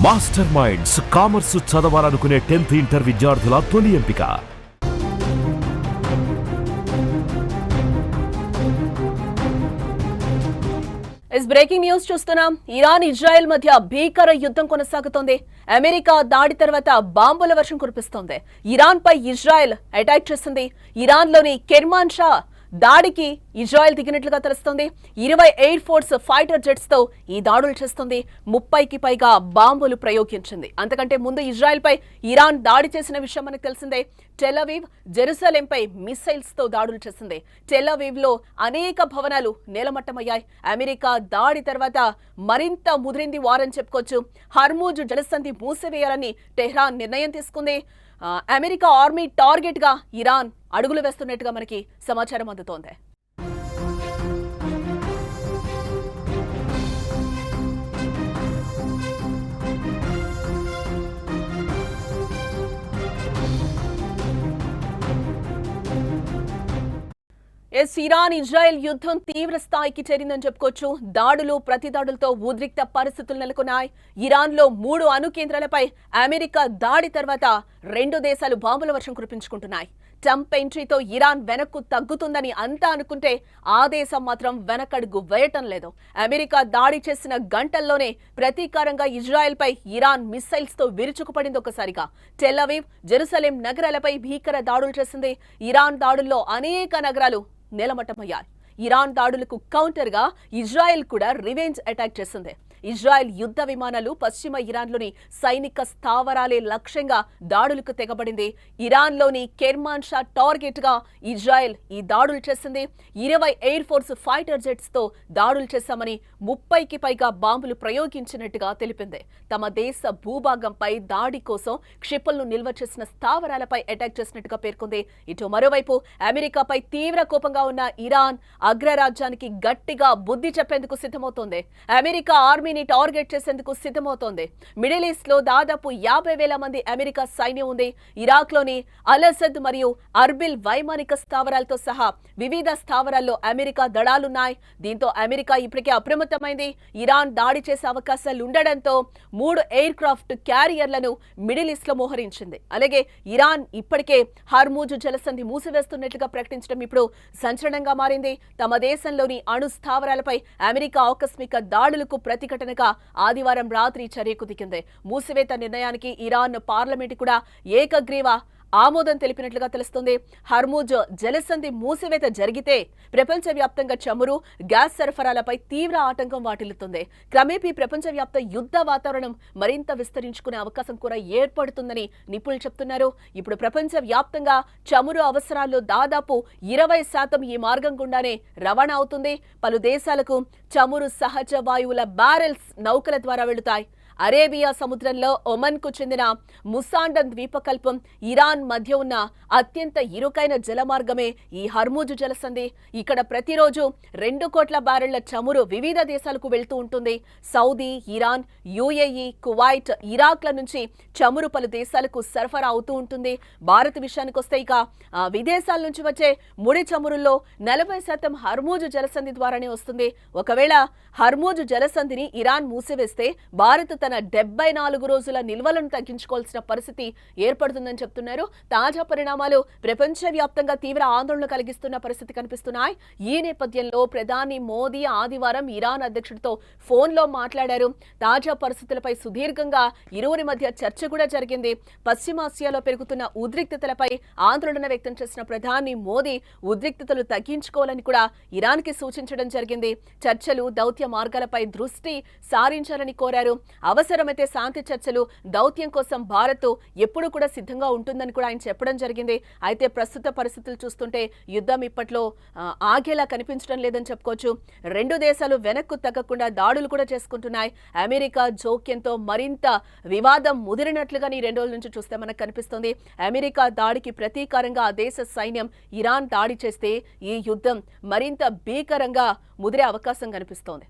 Master minds commerce చదవాలనుకునే 10th inter విద్యార్థుల తొలి ఎంపిక. బ్రేకింగ్ న్యూస్ చూస్తున్నాం. ఇరాన్ ఇజ్రాయెల్ మధ్య భీకర యుద్ధం కొనసాగుతోంది. అమెరికా దాడి తర్వాత బాంబుల వర్షం కురిపిస్తోంది. ఇరాన్ పై ఇజ్రాయెల్ అటాక్ చేసింది. ఇరాన్ లోని కెర్మాన్ షా దాడికి ఇజ్రాయెల్ దిగినట్లుగా తెలుస్తోంది. 20 ఎయిర్ ఫోర్స్ ఫైటర్ జెట్స్ తో ఈ దాడులు చేస్తుంది. 30కి పైగా బాంబులు ప్రయోగించింది. అంతకంటే ముందు ఇజ్రాయెల్ పై ఇరాన్ దాడి చేసిన విషయం మనకు తెలిసిందే. టెల్-అవీవ్, జెరూసలేంపై మిసైల్స్ తో దాడులు చేసింది. టెల్-అవీవ్ లో అనేక భవనాలు నేలమట్టమయ్యాయి. అమెరికా దాడి తర్వాత మరింత ముదిరింది వారని చెప్పుకోవచ్చు. హర్మూజ్ జలసంధి మూసివేయాలని టెహ్రాన్ నిర్ణయం తీసుకుంది. అమెరికా ఆర్మీ టార్గెట్ గా ఇరాన్ అడుగులు వేస్తున్నట్టుగా మనకి సమాచారం అందుతోంది. ఇరాన్ ఇజ్రాయెల్ యుద్ధం తీవ్ర స్థాయికి చేరిందని చెప్పుకోవచ్చు. దాడులు ప్రతిదాడులతో ఉద్రిక్త పరిస్థితులు నెలకొన్నాయి. ఇరాన్ లో 3 అణు కేంద్రాలపై అమెరికా దాడి తర్వాత 2 దేశాలు బాంబుల వర్షం కురిపించుకుంటున్నాయి. ట్రంప్ ఎంట్రీతో ఇరాన్ వెనక్కు తగ్గుతుందని అంతా అనుకుంటే ఆ దేశం మాత్రం వెనకడుగు వేయటం లేదు. అమెరికా దాడి చేసిన గంటల్లోనే ప్రతీకారంగా ఇజ్రాయెల్ పై ఇరాన్ మిసైల్స్ తో విరుచుకుపడింది. ఒకసారిగా టెల్-అవీవ్, జెరూసలేం నగరాలపై భీకర దాడులు చేసింది. ఇరాన్ దాడుల్లో అనేక నగరాలు నేలమట్టమయ్యాయి. ఇరాన్ దాడులకు కౌంటర్ గా ఇజ్రాయెల్ కూడా రివెంజ్ అటాక్ చేసింది. ఇజ్రాయెల్ యుద్ధ విమానాలు పశ్చిమ ఇరాన్లోని సైనిక స్థావరాలే లక్ష్యంగా దాడులకు తెగబడింది. ఇరాన్లోని కెర్మాన్ షా టార్గెట్ గా ఇజ్రాయెల్ ఈ దాడులు చేసింది. 20 ఎయిర్ ఫోర్స్ ఫైటర్ జెట్స్ తో దాడులు చేశామని 30కి పైగా బాంబులు ప్రయోగించినట్టుగా తెలిపింది. తమ దేశ భూభాగంపై దాడి కోసం క్షిపణులు నిల్వ చేసిన స్థావరాలపై అటాక్ చేసినట్టుగా పేర్కొంది. ఇటు మరోవైపు అమెరికాపై తీవ్ర కోపంగా ఉన్న ఇరాన్ అగ్రరాజ్యానికి గట్టిగా బుద్ధి చెప్పేందుకు సిద్ధమవుతోంది. అమెరికా ఆర్మీని టార్గెట్ చేసేందుకు సిద్ధమవుతోంది. మిడిల్ ఈస్ట్ లో దాదాపు 50,000 మంది అమెరికా సైన్యం ఉంది. ఇరాక్ లోని అల్-అసద్ మరియు అర్బిల్ వైమానిక స్థావరాలతో సహా వివిధ స్థావరాల్లో అమెరికా దళాలున్నాయి. దీంతో అమెరికా ఇప్పటికే అప్రమత్తమైంది. ఇరాన్ దాడి చేసే అవకాశాలు ఉండడంతో 3 ఎయిర్ క్రాఫ్ట్ క్యారియర్లను మిడిల్ ఈస్ట్ లో మోహరించింది. అలాగే ఇరాన్ ఇప్పటికే హర్మూజ్ జలసంధి మూసివేస్తున్నట్లుగా ప్రకటించడం ఇప్పుడు సంచలనంగా మారింది. తమ దేశంలోని అణు స్థావరాలపై అమెరికా ఆకస్మిక దాడులకు ప్రతిఘటనగా ఆదివారం రాత్రి చర్యకు దిగింది. మూసివేత నిర్ణయానికి ఇరాన్ పార్లమెంట్ కూడా ఏకగ్రీవ ఆమోదం తెలిపినట్లుగా తెలుస్తుంది. హర్మూజ్ జలసంధి మూసివేత జరిగితే ప్రపంచవ్యాప్తంగా చమురు, గ్యాస్ సరఫరాలపై తీవ్ర ఆటంకం వాటిల్లుతుంది. క్రమేపీ ప్రపంచవ్యాప్త యుద్ధ వాతావరణం మరింత విస్తరించుకునే అవకాశం కూడా ఏర్పడుతుందని నిపుణులు చెప్తున్నారు. ఇప్పుడు ప్రపంచవ్యాప్తంగా చమురు అవసరాల్లో దాదాపు 20% ఈ మార్గం గుండానే రవాణా అవుతుంది. పలు దేశాలకు చమురు సహజ వాయువుల బ్యారెల్స్ నౌకల ద్వారా వెళుతాయి. అరేబియా సముద్రంలో ఒమన్ కు చెందిన ముసాండన్ ద్వీపకల్పం, ఇరాన్ మధ్య ఉన్న అత్యంత ఇరుకైన జలమార్గమే ఈ హర్మూజ్ జలసంధి. ఇక్కడ ప్రతిరోజు 2 కోట్ల బ్యారెళ్ల చమురు వివిధ దేశాలకు వెళ్తూ ఉంటుంది. సౌదీ, ఇరాన్, యుఏఈ, కువైట్, ఇరాక్ల నుంచి చమురు పలు దేశాలకు సరఫరా అవుతూ ఉంటుంది. భారత్ విషయానికి వస్తే ఇక విదేశాల నుంచి వచ్చే ముడి చమురుల్లో 40% హర్మూజ్ జలసంధి ద్వారానే వస్తుంది. ఒకవేళ హర్మూజ్ జలసంధిని ఇరాన్ మూసివేస్తే భారత్ తన 74 రోజుల నిల్వలను తగ్గించుకోవాల్సిన పరిస్థితి ఏర్పడుతుందని చెప్తున్నారు. తాజా పరిణామాలు ప్రపంచవ్యాప్తంగా తీవ్ర ఆందోళన కలిగిస్తున్న పరిస్థితి కనిపిస్తున్నాయి. ఈ నేపథ్యంలో ప్రధాని మోదీ ఆదివారం ఇరాన్ అధ్యక్షుడితో ఫోన్లో మాట్లాడారు. తాజా పరిస్థితులపై సుదీర్ఘంగా ఇరువురి మధ్య చర్చ కూడా జరిగింది. పశ్చిమాసియాలో పెరుగుతున్న ఉద్రిక్తతలపై ఆందోళన వ్యక్తం చేసిన ప్రధాని మోదీ ఉద్రిక్తతలు తగ్గించుకోవాలని కూడా ఇరాన్కి సూచించడం జరిగింది. చర్చలు, దౌత్య మార్గాలపై దృష్టి సారించాలని కోరారు. అవసరమైతే శాంతి చర్చలు, దౌత్యం కోసం భారత్ ఎప్పుడు కూడా సిద్ధంగా ఉంటుందని కూడా ఆయన చెప్పడం జరిగింది. అయితే ప్రస్తుత పరిస్థితులు చూస్తుంటే యుద్ధం ఇప్పట్లో ఆగేలా కనిపించడం లేదని చెప్పుకోవచ్చు. 2 దేశాలు వెనక్కు తగ్గకుండా దాడులు కూడా చేసుకుంటున్నాయి. అమెరికా జోక్యంతో మరింత వివాదం ముదిరినట్లుగా ఈ 2 రోజుల నుంచి చూస్తే మనకు కనిపిస్తుంది. అమెరికా దాడికి ప్రతీకారంగా ఆ దేశ సైన్యం ఇరాన్ దాడి చేస్తే ఈ యుద్ధం మరింత భీకరంగా ముదిరే అవకాశం కనిపిస్తోంది.